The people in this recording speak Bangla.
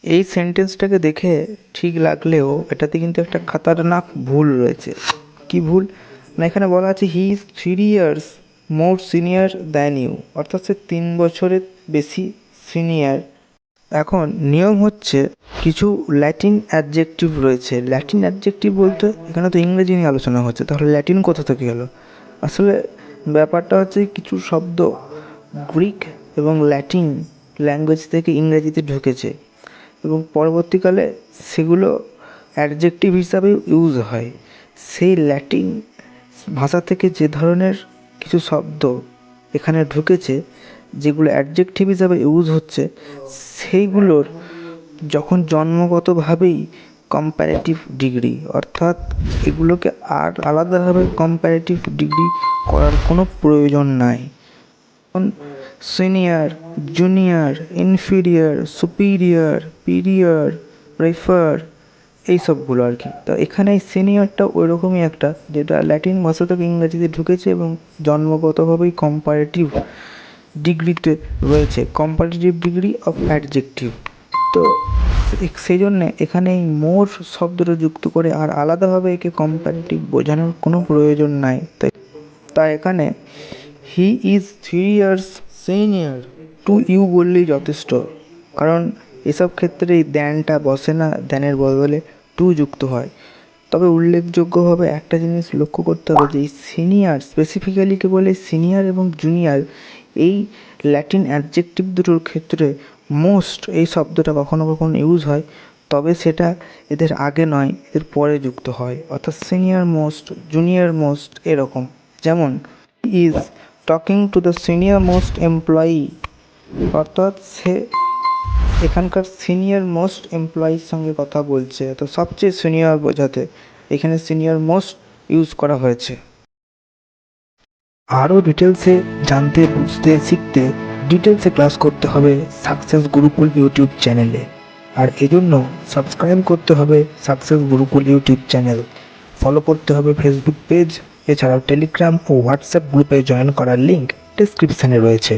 এই সেন্টেন্সটাকে দেখে ঠিক লাগলেও এটাতে কিন্তু একটা খাতারনাক ভুল রয়েছে। কি ভুল? না, এখানে বলা আছে he is 3 years more senior than you, অর্থাৎ সে 3 বছরের বেশি সিনিয়র। এখন নিয়ম হচ্ছে, কিছু ল্যাটিন অ্যাডজেক্টিভ রয়েছে। ল্যাটিন অ্যাডজেক্টিভ বলতে এখানে তো ইংরেজি নিয়ে আলোচনা হচ্ছে, তাহলে ল্যাটিন কোথা থেকে এলো? আসলে ব্যাপারটা হচ্ছে কিছু শব্দ গ্রিক এবং ল্যাটিন ল্যাঙ্গুয়েজ থেকে ইংরেজিতে ঢুকেছে এবং পরবর্তীকালে সেগুলো অ্যাডজেক্টিভ হিসাবে ইউজ হয়। সেই ল্যাটিন ভাষা থেকে যে ধরনের কিছু শব্দ এখানে ঢুকেছে, যেগুলো অ্যাডজেক্টিভ হিসাবে ইউজ হচ্ছে, সেইগুলোর যখন জন্মগতভাবেই কম্প্যারেটিভ ডিগ্রি, অর্থাৎ এগুলোকে আর আলাদাভাবে কম্প্যারেটিভ ডিগ্রি করার কোনো প্রয়োজন নাই। যেমন senior, junior, inferior, superior, prior, prefer, এই সবগুলো আর কি। তো এখানে এই সিনিয়রটা ওই রকমই একটা, যেটা ল্যাটিন ভাষা থেকে ইংরেজিতে ঢুকেছে এবং জন্মগতভাবেই কম্পারেটিভ ডিগ্রিতে রয়েছে, কম্পারেটিভ ডিগ্রি অফ অ্যাডজেক্টিভ। তো সেই জন্যে এখানে এই মোর শব্দটা যুক্ত করে আর আলাদাভাবে একে কম্পারেটিভ বোঝানোর কোনো প্রয়োজন নাই। তাই এখানে he is 3 years senior to you বললেই যথেষ্ট, কারণ এসব ক্ষেত্রে এই দ্যানটা বসে না, দ্যানের বদলে টু যুক্ত হয়। তবে উল্লেখযোগ্যভাবে একটা জিনিস লক্ষ্য করতে হবে যে এই সিনিয়র, স্পেসিফিক্যালি কেবল এই সিনিয়র এবং জুনিয়র এই ল্যাটিন অ্যাডজেক্টিভ দুটোর ক্ষেত্রে মোস্ট এই শব্দটা কখনো কখনো ইউজ হয়, তবে সেটা এদের আগে নয়, এদের পরে যুক্ত হয়। অর্থাৎ সিনিয়র মোস্ট, জুনিয়র মোস্ট এরকম। যেমন is talking to the senior most employee, অর্থাৎ সে এখানকার সিনিয়র মোস্ট এমপ্লয়ির সঙ্গে কথা বলছে, তো সবচেয়ে সিনিয়র বোঝাতে এখানে সিনিয়র মোস্ট ইউজ করা হয়েছে। আরও ডিটেলসে জানতে, বুঝতে, শিখতে ডিটেলসে ক্লাস করতে হবে সাকসেস গুরুকুল ইউটিউব চ্যানেলে। আর এজন্য সাবস্ক্রাইব করতে হবে success Gurukul YouTube channel, follow করতে হবে ফেসবুক পেজ, এছাড়াও টেলিগ্রাম ও হোয়াটসঅ্যাপ গ্রুপে জয়েন করার লিঙ্ক ডেসক্রিপশানে রয়েছে।